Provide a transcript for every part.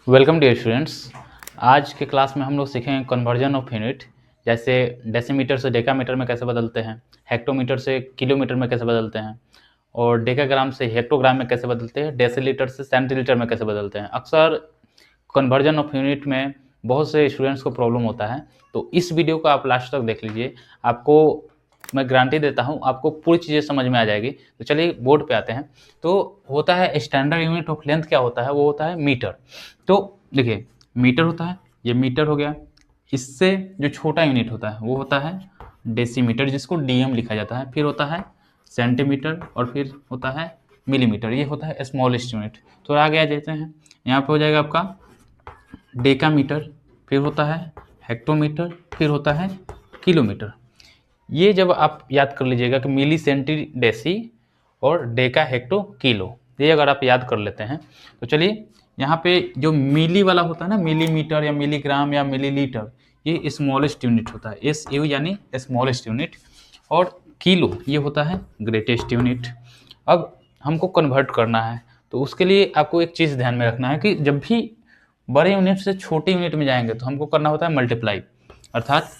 Welcome dear students. आज के class में हम लोग सीखेंगे कन्वर्जन ऑफ यूनिट, जैसे डेसीमीटर से डेकामीटर में कैसे बदलते हैं, हेक्टोमीटर से किलोमीटर में कैसे बदलते हैं, और डेकाग्राम से हेक्टोग्राम में कैसे बदलते हैं, डेसीलीटर से सेंटीलीटर में कैसे बदलते हैं। अक्सर कन्वर्जन ऑफ यूनिट में बहुत से स्टूडेंट्स को प्रॉब्लम होता है, तो इस वीडियो को आप लास्ट तक देख लीजिए। आपको मैं गारंटी देता हूँ आपको पूरी चीज़ें समझ में आ जाएगी। तो चलिए बोर्ड पे आते हैं। तो होता है स्टैंडर्ड यूनिट ऑफ लेंथ, क्या होता है, वो होता है मीटर। तो देखिए मीटर होता है, ये मीटर हो गया। इससे जो छोटा यूनिट होता है वो होता है डेसीमीटर, जिसको डीएम लिखा जाता है। फिर होता है सेंटीमीटर और फिर होता है मिलीमीटर, ये होता है स्मॉलेस्ट यूनिट। तो आगे आ जाते हैं, यहाँ पे हो जाएगा आपका डेकामीटर, फिर होता है हेक्टोमीटर, फिर होता है किलोमीटर। ये जब आप याद कर लीजिएगा कि मिली सेंटी डेसी और डेका हेक्टो किलो, ये अगर आप याद कर लेते हैं तो चलिए यहाँ पे जो मिली वाला होता है ना, मिलीमीटर या मिलीग्राम या मिलीलीटर, ये स्मॉलेस्ट यूनिट होता है, एस यू यानी स्मॉलेस्ट यूनिट। और किलो ये होता है ग्रेटेस्ट यूनिट। अब हमको कन्वर्ट करना है, तो उसके लिए आपको एक चीज़ ध्यान में रखना है कि जब भी बड़े यूनिट से छोटे यूनिट में जाएंगे तो हमको करना होता है मल्टीप्लाई। अर्थात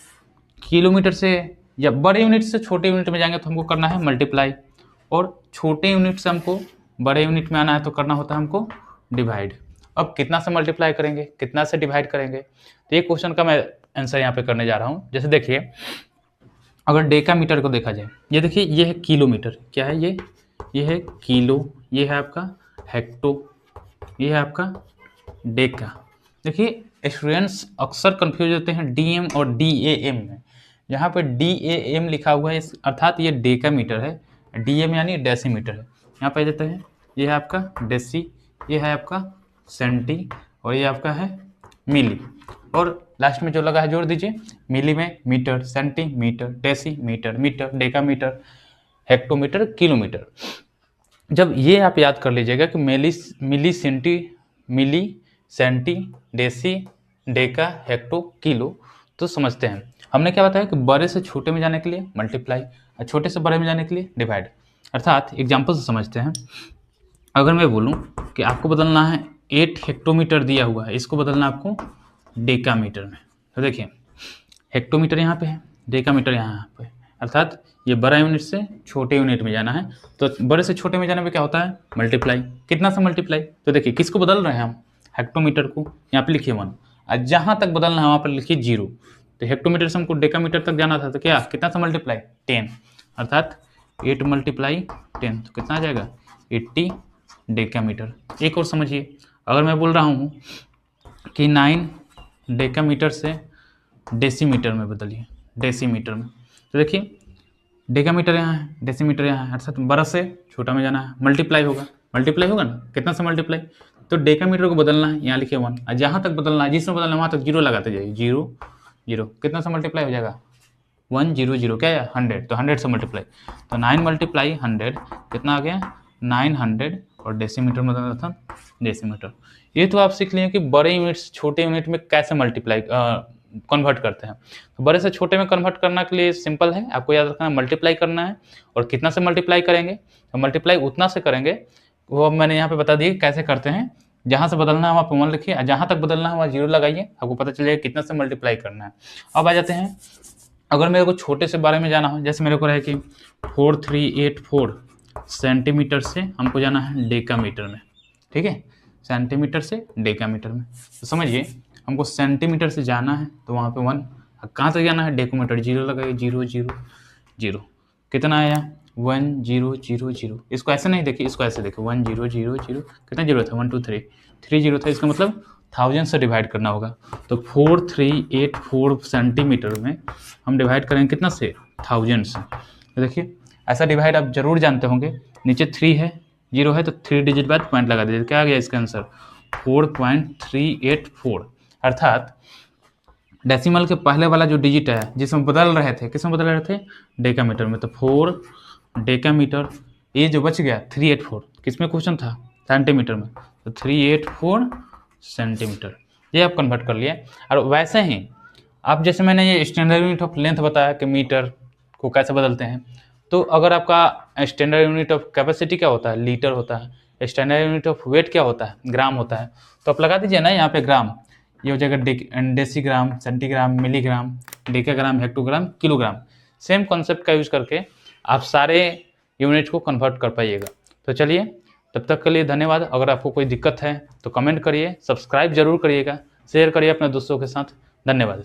किलोमीटर से या बड़े यूनिट से छोटे यूनिट में जाएंगे तो हमको करना है मल्टीप्लाई, और छोटे यूनिट से हमको बड़े यूनिट में आना है तो करना होता है हमको डिवाइड। अब कितना से मल्टीप्लाई करेंगे, कितना से डिवाइड करेंगे, तो ये क्वेश्चन का मैं आंसर यहाँ पे करने जा रहा हूँ। जैसे देखिए, अगर डेकामीटर को देखा जाए, ये देखिए ये है किलोमीटर, क्या है ये है किलो, ये है आपका हेक्टो, ये है आपका डेका। देखिए स्टूडेंट्स अक्सर कंफ्यूज होते हैं डीएम और डीएएम में। यहाँ पे डीएएम लिखा हुआ है, अर्थात ये डेकामीटर है, डीएम यानी डेसीमीटर है। यहाँ पे देते हैं, ये है आपका डेसी, ये है आपका सेंटी, और ये आपका है मिली, और लास्ट में जो लगा है जोड़ दीजिए। मिली में metre, centimetre, decimetre, metre, decametre, hectometre, kilometre. जब ये आप याद कर लीजिएगा कि milli centi, deci, deca, hecto, kilo, तो समझते हैं हमने क्या बताया कि बड़े से छोटे में जाने के लिए मल्टीप्लाई और छोटे से बड़े में जाने के लिए डिवाइड। अर्थात एग्जाम्पल से समझते हैं। अगर मैं बोलूं कि आपको बदलना है 8 हेक्टोमीटर दिया हुआ है, इसको बदलना आपको डेकामीटर में, तो देखिए हेक्टोमीटर यहाँ पे है, डेकामीटर यहाँ पे, अर्थात ये बड़ा यूनिट से छोटे यूनिट में जाना है। तो बड़े से छोटे में जाने पे क्या होता है मल्टीप्लाई। कितना से मल्टीप्लाई, तो देखिए किसको बदल रहे हैं हम, हेक्टोमीटर को। यहाँ पे लिखिए 1, और जहाँ तक बदलना है वहाँ पर लिखिए 0। तो हेक्टोमीटर से हमको डेकामीटर तक जाना था, तो क्या कितना से मल्टीप्लाई 10, अर्थात 8 मल्टीप्लाई 10, तो कितना आ जाएगा 80 डेकामीटर। एक और समझिए, अगर मैं बोल रहा हूँ कि 9 डेकामीटर से डेसीमीटर में बदलिए, डेसीमीटर में, तो देखिए डेकामीटर यहाँ है, डेसीमीटर यहाँ है, अर्थात बड़ा से छोटा में जाना है, मल्टीप्लाई होगा ना, कितना से मल्टीप्लाई, तो डेकामीटर को बदलना है, यहाँ लिखिए 1, और जहाँ तक बदलना है, जिसमें बदलना है वहाँ तक 0 लगाते जाइए, 0 0, कितना से मल्टीप्लाई हो जाएगा 1 0 0, क्या है 100, तो 100 से मल्टीप्लाई, तो 9 मल्टीप्लाई 100 कितना आ गया 900, और डेसीमीटर में बदलना था डेसीमीटर। ये तो आप सीख लिए कि बड़े यूनिट से छोटे यूनिट में कैसे मल्टीप्लाई कन्वर्ट करते हैं। तो बड़े से छोटे में कन्वर्ट करने के लिए सिंपल है, आपको याद रखना है मल्टीप्लाई करना है। और कितना से मल्टीप्लाई करेंगे, तो मल्टीप्लाई उतना से करेंगे, वो अब मैंने यहाँ पे बता दिया कैसे करते हैं। जहाँ से बदलना है वहाँ पे 1 लिखिए, और जहाँ तक बदलना है वहाँ 0 लगाइए, आपको पता चलेगा कितना से मल्टीप्लाई करना है। अब आ जाते हैं, अगर मेरे को छोटे से बारे में जाना हो, जैसे मेरे को रहे कि 4384 सेंटीमीटर से हमको जाना है डेकामीटर में, ठीक है, सेंटीमीटर से डेकामीटर में। तो समझिए हमको सेंटीमीटर से जाना है तो वहाँ पे 1, कहाँ तक जाना है डेकामीटर, 0 लगाइए, 0 0 0, कितना आया 1 0 0 0। इसको ऐसे नहीं देखिए, इसको ऐसे देखिए 1 0 0 0, कितना 0 था 1 2 3 3 0 था, इसका मतलब 1000 से डिवाइड करना होगा। तो 4384 सेंटीमीटर में हम डिवाइड करेंगे कितना से 1000 से। तो देखिए ऐसा डिवाइड आप जरूर जानते होंगे, नीचे 3 है 0 है तो 3 डिजिट बाद पॉइंट लगा दीजिए, क्या आ गया इसका आंसर 4.384। अर्थात डेसिमल के पहले वाला जो डिजिट है जिसमें बदल रहे थे, किसमें बदल रहे थे डेकामीटर में, तो 4 डेकामीटर, ये जो बच गया 384 किसमें क्वेश्चन था सेंटीमीटर में, तो 384 सेंटीमीटर, ये आप कन्वर्ट कर लिए। और वैसे ही आप जैसे मैंने ये स्टैंडर्ड यूनिट ऑफ लेंथ बताया कि मीटर को कैसे बदलते हैं, तो अगर आपका स्टैंडर्ड यूनिट ऑफ कैपेसिटी क्या होता है लीटर होता है, स्टैंडर्ड यूनिट ऑफ वेट क्या होता है, ग्राम होता है। तो आप लगा दीजिए ना यहाँ पे ग्राम, ये हो जाएगा decigram, centigram, milligram, decagram, hectogram, kilogram. Same concept का यूज करके आप सारे यूनिट को कन्वर्ट कर पाइएगा। तो चलिए, तब तक के लिए धन्यवाद। अगर आपको कोई दिक्कत है तो कमेंट करिए, सब्सक्राइब जरूर करिएगा, शेयर करिए अपने दोस्तों के साथ। धन्यवाद।